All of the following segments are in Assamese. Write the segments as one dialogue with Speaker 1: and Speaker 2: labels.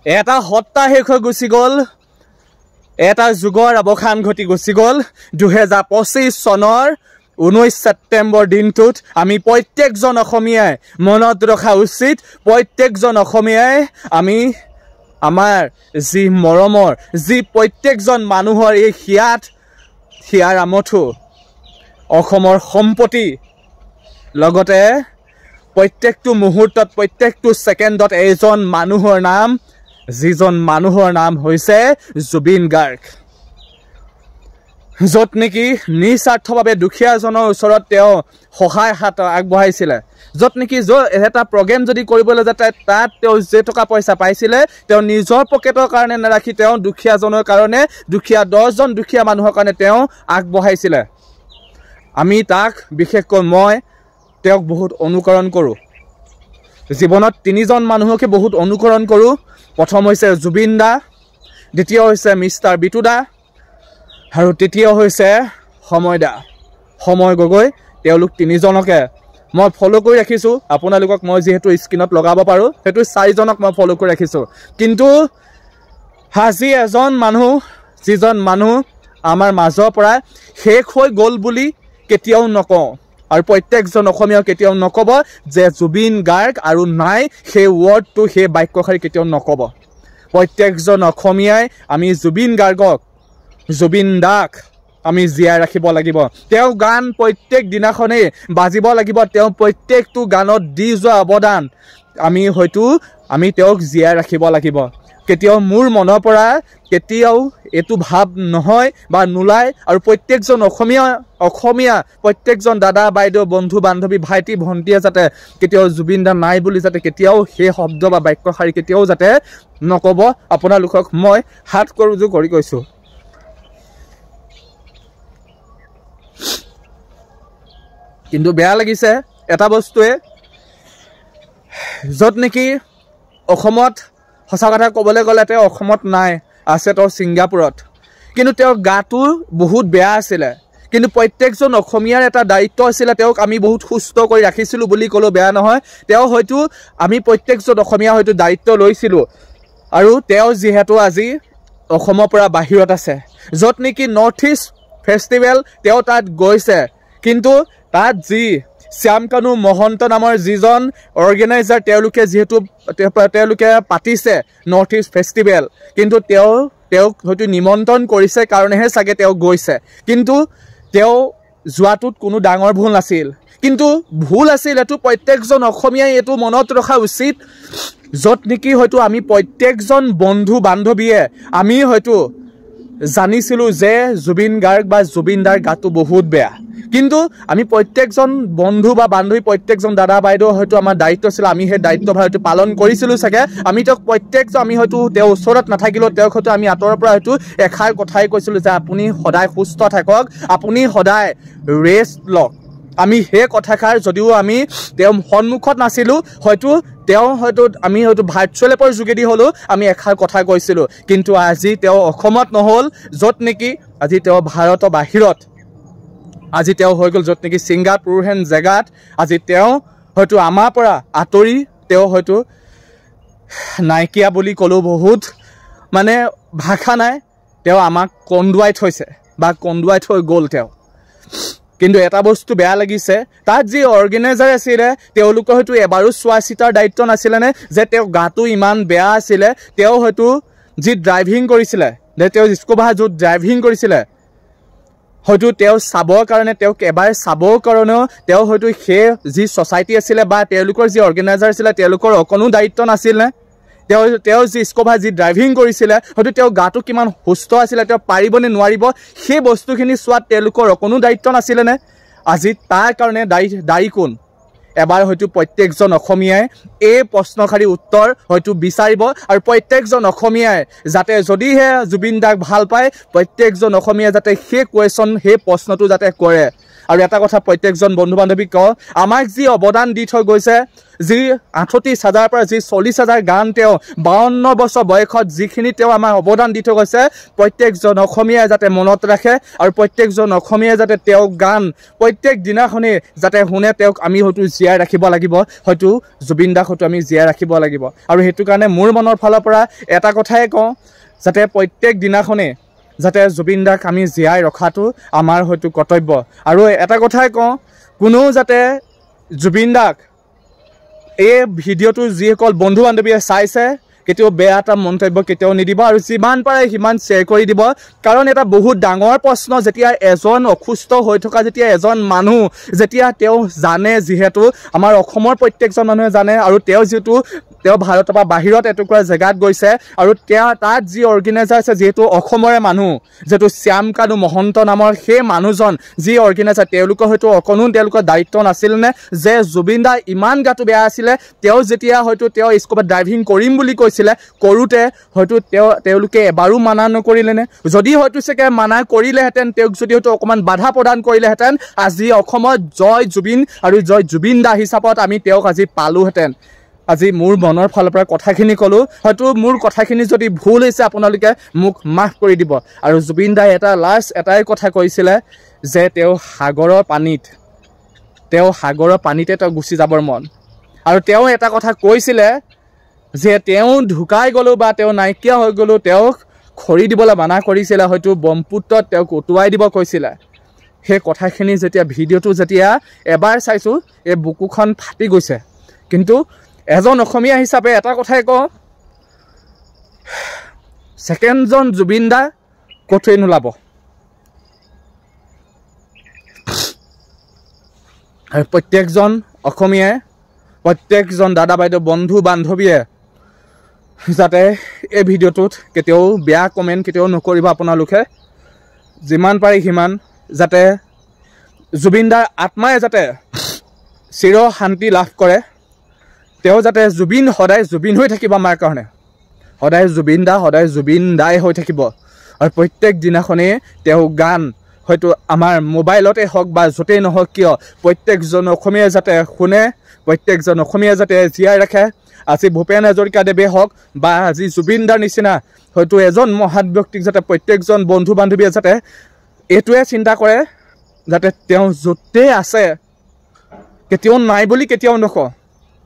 Speaker 1: এটা হত্যা শেষ হৈ গুচি গ'ল, এটা যুগৰ অৱসান ঘটি গুচি গ'ল। 2025 চনৰ 19 ছেপ্টেম্বৰ দিনটোত আমি প্ৰত্যেকজন অসমীয়াই মনত ৰখা উচিত। প্ৰত্যেকজন অসমীয়াই আমি আমাৰ যি মৰমৰ, যি প্ৰত্যেকজন মানুহৰ এই হিয়াৰ আমঠু অসমৰ সম্পত্তি, লগতে প্ৰত্যেকটো মুহূৰ্তত প্ৰত্যেকটো ছেকেণ্ডত এজন মানুহৰ নাম, যিজন মানুহৰ নাম হৈছে জুবিন গাৰ্গ। য'ত নেকি নিস্বাৰ্থভাৱে দুখীয়াজনৰ ওচৰত তেওঁ সহায় হাত আগবঢ়াইছিলে, য'ত নেকি এটা প্ৰগ্ৰেম যদি কৰিবলৈ যাতে তাত তেওঁ যে টকা পইচা পাইছিলে তেওঁ নিজৰ পকেটৰ কাৰণে নাৰাখি তেওঁ দুখীয়াজনৰ কাৰণে, 10জন দুখীয়া মানুহৰ কাৰণে তেওঁ আগবঢ়াইছিলে। আমি তাক বিশেষকৈ মই তেওঁক বহুত অনুকৰণ কৰোঁ। জীৱনত 3জন মানুহকে বহুত অনুকৰণ কৰোঁ। প্ৰথম হৈছে জুবিন দা, দ্বিতীয় হৈছে মিষ্টাৰ বিটু দা, আৰু তৃতীয় হৈছে সময় গগৈ। তেওঁলোক 3জনকে মই ফ'ল' কৰি ৰাখিছোঁ। আপোনালোকক মই যিহেতু স্ক্ৰীণত লগাব পাৰোঁ সেইটো 4জনক মই ফ'ল' কৰি ৰাখিছোঁ। কিন্তু আজি এজন মানুহ, যিজন মানুহ আমাৰ মাজৰ পৰা শেষ হৈ গ'ল বুলি কেতিয়াও নকওঁ, আৰু প্ৰত্যেকজন অসমীয়াও কেতিয়াও নক'ব যে জুবিন গাৰ্গ আৰু নাই, সেই ৱৰ্ডটো, সেই বাক্যশাৰী কেতিয়াও নক'ব। প্ৰত্যেকজন অসমীয়াই আমি জুবিন গাৰ্গক, জুবিন দাক আমি জীয়াই ৰাখিব লাগিব। তেওঁ গান প্ৰত্যেক দিনাখনেই বাজিব লাগিব। তেওঁ প্ৰত্যেকটো গানত দি যোৱা অৱদান আমি তেওঁক জীয়াই ৰাখিব লাগিব। কেতিয়াও মোৰ মনৰ পৰা কেতিয়াও এইটো ভাৱ নহয় বা নোলায়, আৰু প্ৰত্যেকজন অসমীয়া প্ৰত্যেকজন দাদা বাইদেউ বন্ধু বান্ধৱী ভাইটি ভণ্টিয়ে যাতে কেতিয়াও জুবিন দা নাই বুলি যাতে কেতিয়াও সেই শব্দ বা বাক্যশাৰী কেতিয়াও যাতে নক'ব। আপোনালোকক মই হাত কৰজোৰ কৰি কৈছোঁ। কিন্তু বেয়া লাগিছে এটা বস্তুৱে, য'ত নেকি অসমত সঁচা কথা ক'বলৈ গ'লে তেওঁ অসমত নাই, আছে তেওঁ ছিংগাপুৰত। কিন্তু তেওঁৰ গাটো বহুত বেয়া আছিলে, কিন্তু প্ৰত্যেকজন অসমীয়াৰ এটা দায়িত্ব আছিলে, তেওঁক আমি বহুত সুস্থ কৰি ৰাখিছিলোঁ বুলি ক'লেও বেয়া নহয়। তেওঁ হয়তো আমি প্ৰত্যেকজন অসমীয়া হয়তো দায়িত্ব লৈছিলোঁ, আৰু তেওঁ যিহেতু আজি অসমৰ পৰা বাহিৰত আছে, য'ত নেকি নৰ্থ ইষ্ট ফেষ্টিভেল তেওঁ তাত গৈছে, কিন্তু তাত যি শ্যামকানু মহন্ত নামৰ যিজন অৰ্গেনাইজাৰ তেওঁলোকে পাতিছে নৰ্থ ইষ্ট ফেষ্টিভেল, কিন্তু তেওঁক হয়তো নিমন্ত্ৰণ কৰিছে কাৰণেহে চাগে তেওঁ গৈছে। কিন্তু তেওঁ যোৱাটোত কোনো ডাঙৰ ভুল নাছিল, কিন্তু ভুল আছিল এইটো প্ৰত্যেকজন অসমীয়াই এইটো মনত ৰখা উচিত, য'ত নেকি হয়তো আমি প্ৰত্যেকজন বন্ধু বান্ধৱীয়ে আমি হয়তো জানিছিলোঁ যে জুবিন গাৰ্গ বা জুবিন দাৰ গাটো বহুত বেয়া, কিন্তু আমি প্ৰত্যেকজন বন্ধু বা বান্ধৱী প্ৰত্যেকজন দাদা বাইদেউ হয়তো আমাৰ দায়িত্ব আছিল, আমি সেই দায়িত্বভাৰ হয়তো পালন কৰিছিলোঁ চাগে। আমি তেওঁক আমি হয়তো তেওঁৰ ওচৰত নাথাকিলেও তেওঁক হয়তো আমি আঁতৰৰ পৰা হয়তো এষাৰ কথাই কৈছিলোঁ যে আপুনি সদায় সুস্থ থাকক, আপুনি সদায় ৰেষ্ট লওক। আমি সেই কথাষাৰ যদিও আমি তেওঁৰ সন্মুখত নাছিলোঁ, আমি হয়তো ভাৰ্চুৱেল এপৰ যোগেদি হ'লেও আমি এষাৰ কথা কৈছিলোঁ। কিন্তু আজি তেওঁ অসমত নহ'ল, য'ত নেকি আজি তেওঁ ভাৰতৰ বাহিৰত, আজি তেওঁ হৈ গ'ল য'ত নেকি ছিংগাপুৰ হেন জেগাত। আজি তেওঁ হয়তো আমাৰ পৰা আঁতৰি তেওঁ হয়তো নাইকিয়া বুলি ক'লেও বহুত মানে ভাষা নাই, তেওঁ আমাক কন্দুৱাই থৈছে বা কন্দুৱাই থৈ গ'ল তেওঁ। কিন্তু এটা বস্তু বেয়া লাগিছে, তাত যি অৰ্গেনাইজাৰ আছিলে তেওঁলোকৰ হয়তো এবাৰো চোৱা চিতাৰ দায়িত্ব নাছিলেনে যে তেওঁৰ গাটো ইমান বেয়া আছিলে, তেওঁ হয়তো যি ড্ৰাইভিং কৰিছিলে, যে তেওঁ স্কুবা য'ত ড্ৰাইভিং কৰিছিলে, হয়তো তেওঁ চাবৰ কাৰণে, তেওঁক এবাৰ চাবৰ কাৰণেও তেওঁ হয়তো সেই যি ছ'চাইটি আছিলে বা তেওঁলোকৰ যি অৰ্গেনাইজাৰ আছিলে তেওঁলোকৰ অকণো দায়িত্ব নাছিলনে? তেওঁ যি স্কোভা যি ড্ৰাইভিং কৰিছিলে হয়তো তেওঁৰ গাটো কিমান সুস্থ আছিলে, তেওঁ পাৰিবনে নোৱাৰিব সেই বস্তুখিনি চোৱাত তেওঁলোকৰ অকণো দায়িত্ব নাছিলেনে? আজি তাৰ কাৰণে দায়ী কোন? এবাৰ হয়তো প্ৰত্যেকজন অসমীয়াই এই প্ৰশ্নশাৰীৰ উত্তৰ হয়তো বিচাৰিব, আৰু প্ৰত্যেকজন অসমীয়াই যাতে যদিহে জুবিন দাক ভাল পায় প্ৰত্যেকজন অসমীয়াই যাতে সেই প্ৰশ্নটো যাতে কৰে। আৰু এটা কথা প্ৰত্যেকজন বন্ধু বান্ধৱীক কওঁ, আমাক যি অৱদান দি থৈ গৈছে, যি 38,000 পৰা যি 40,000 গান তেওঁ 52 বছৰ বয়সত যিখিনি তেওঁ আমাৰ অৱদান দি থৈ গৈছে, প্ৰত্যেকজন অসমীয়াই যাতে মনত ৰাখে আৰু প্ৰত্যেকজন অসমীয়াই যাতে তেওঁক গান প্ৰত্যেক দিনাখনেই যাতে শুনে, তেওঁক আমি হয়তো জীয়াই ৰাখিব লাগিব, হয়তো জুবিন দাক হয়তো আমি জীয়াই ৰাখিব লাগিব। আৰু সেইটো কাৰণে মোৰ মনৰ ফালৰ পৰা এটা কথাই কওঁ, যাতে প্ৰত্যেক দিনাখনেই যাতে জুবিন দাক আমি জীয়াই ৰখাটো আমাৰ হয়তো কৰ্তব্য। আৰু এটা কথাই কওঁ, কোনো যাতে জুবিন দাক এই ভিডিঅ'টো যিসকল বন্ধু বান্ধৱীয়ে চাইছে কেতিয়াও বেয়া এটা মন্তব্য কেতিয়াও নিদিব আৰু যিমান পাৰে সিমান শ্বেয়াৰ কৰি দিব। কাৰণ এটা বহুত ডাঙৰ প্ৰশ্ন, যেতিয়া এজন অসুস্থ হৈ থকা যেতিয়া এজন মানুহ যেতিয়া তেওঁ জানে, যিহেতু আমাৰ অসমৰ প্ৰত্যেকজন মানুহে জানে, আৰু তেওঁ যিহেতু তেওঁ ভাৰতৰ পৰা বাহিৰত এটুকুৰা জেগাত গৈছে আৰু তাত যি অৰ্গেনাইজাৰ আছে, যিহেতু অসমৰে মানুহ, যিহেতু শ্যাম কানু মহন্ত নামৰ সেই মানুহজন যি অৰ্গেনাইজাৰ, তেওঁলোকৰ হয়তো অকণো তেওঁলোকৰ দায়িত্ব নাছিল নে যে জুবিন দা ইমান গাটো বেয়া আছিলে, তেওঁ যেতিয়া হয়তো তেওঁ স্কুবাত ড্ৰাইভিং কৰিম বুলি কৈছিলে, কৰোঁতে হয়তো তেওঁলোকে এবাৰো মানা নকৰিলেনে? যদি হয়তো চাগে মানা কৰিলেহেঁতেন, তেওঁক যদি হয়তো অকণমান বাধা প্ৰদান কৰিলেহেঁতেন, আজি অসমত জয় জুবিন আৰু জয় জুবিন দা হিচাপত আমি তেওঁক আজি পালোহেঁতেন। আজি মোৰ মনৰ ফালৰ পৰা কথাখিনি ক'লোঁ, হয়তো মোৰ কথাখিনি যদি ভুল হৈছে আপোনালোকে মোক মাফ কৰি দিব। আৰু জুবিন দাই এটাই কথা কৈছিলে যে তেওঁ সাগৰৰ পানীতে তেওঁ গুচি যাবৰ মন। আৰু তেওঁ এটা কথা কৈছিলে যে তেওঁ ঢুকাই গ'লোঁ বা তেওঁ নাইকিয়া হৈ গ'লোঁ, তেওঁক খৰি দিবলৈ মানা কৰিছিলে, হয়তো ব্ৰহ্মপুত্ৰত তেওঁক উটুৱাই দিব কৈছিলে। সেই কথাখিনি যেতিয়া ভিডিঅ'টো যেতিয়া এবাৰ চাইছোঁ, এই বুকুখন ফাটি গৈছে। কিন্তু এজন অসমীয়া হিচাপে এটা কথাই কওঁ, ছেকেণ্ডজন জুবিন দা ক'তোৱে নোলাব। আৰু প্ৰত্যেকজন অসমীয়াই, প্ৰত্যেকজন দাদা বাইদেউ বন্ধু বান্ধৱীয়ে যাতে এই ভিডিঅ'টোত কেতিয়াও বেয়া কমেণ্ট কেতিয়াও নকৰিব। আপোনালোকে যিমান পাৰে সিমান যাতে জুবিন দাৰ আত্মাই যাতে চিৰ শান্তি লাভ কৰে, তেওঁ যাতে সদায় জুবিন হৈ থাকিব, আমাৰ কাৰণে সদায় জুবিন দাই হৈ থাকিব। আৰু প্ৰত্যেক দিনাখনেই তেওঁ গান হয়তো আমাৰ মোবাইলতে হওক বা য'তেই নহওক কিয়, প্ৰত্যেকজন অসমীয়াই যাতে শুনে, প্ৰত্যেকজন অসমীয়াই যাতে জীয়াই ৰাখে। আজি ভূপেন হাজৰিকাদেৱে হওক বা আজি জুবিন দাৰ নিচিনা হয়তো এজন মহান ব্যক্তিক যাতে প্ৰত্যেকজন বন্ধু বান্ধৱীয়ে যাতে এইটোৱে চিন্তা কৰে, যাতে তেওঁ য'তেই আছে, কেতিয়াও নাই বুলি কেতিয়াও নকওঁ,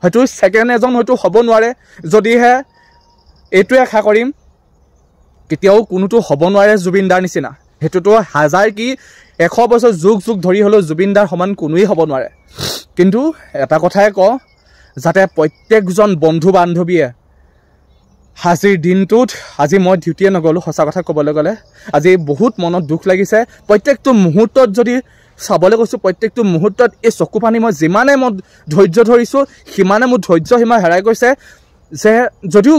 Speaker 1: হয়তো ছেকেণ্ড এজন হয়তো হ'ব নোৱাৰে, যদিহে এইটোৱে আশা কৰিম কেতিয়াও কোনোটো হ'ব নোৱাৰে জুবিন দাৰ নিচিনা। সেইটোতো 1000 কি 100 বছৰ যুগ ধৰি হ'লেও জুবিন দাৰ সমান কোনোৱেই হ'ব নোৱাৰে। কিন্তু এটা কথাই কওঁ, যাতে প্ৰত্যেকজন বন্ধু বান্ধৱীয়ে আজিৰ দিনটোত, আজি মই ডিউটিয়ে নগ'লোঁ, সঁচা কথা ক'বলৈ গ'লে আজি বহুত মনত দুখ লাগিছে। প্ৰত্যেকটো মুহূৰ্তত যদি চাবলৈ কৈছোঁ, প্ৰত্যেকটো মুহূৰ্তত এই চকু পানী মই যিমানে মই ধৈৰ্য ধৰিছোঁ, সিমানে মোৰ ধৈৰ্য সীমা হেৰাই গৈছে। যে যদিও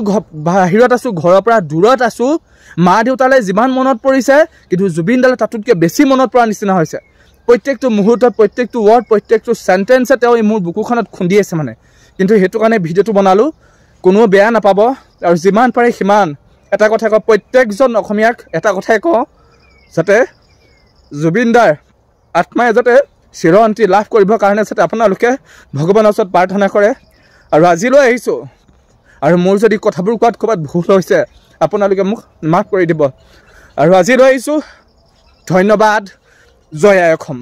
Speaker 1: বাহিৰত আছোঁ, ঘৰৰ পৰা দূৰত আছোঁ, মা দেউতালৈ যিমান মনত পৰিছে, কিন্তু জুবিন দালৈ তাতোতকৈ বেছি মনত পৰা নিচিনা হৈছে। প্ৰত্যেকটো মুহূৰ্তত, প্ৰত্যেকটো ৱৰ্ড, প্ৰত্যেকটো চেণ্টেন্সে তেওঁ মোৰ বুকুখনত খুন্দি আছে মানে। কিন্তু সেইটো কাৰণে ভিডিঅ'টো বনালোঁ, কোনো বেয়া নাপাব। আৰু যিমান পাৰে সিমান এটা কথা কওঁ, প্ৰত্যেকজন অসমীয়াক এটা কথাই কওঁ, যাতে জুবিন দাৰ আত্মাই যাতে চিৰশান্তি লাভ কৰিবৰ কাৰণে যাতে আপোনালোকে ভগৱানৰ ওচৰত প্ৰাৰ্থনা কৰে। আৰু আজিলৈ আহিছোঁ, আৰু মোৰ যদি কথাবোৰ কোৱাত ক'ৰবাত ভুল হৈছে, আপোনালোকে মোক মাফ কৰি দিব। আৰু আজিলৈ আহিছোঁ, ধন্যবাদ। জয় আই অসম।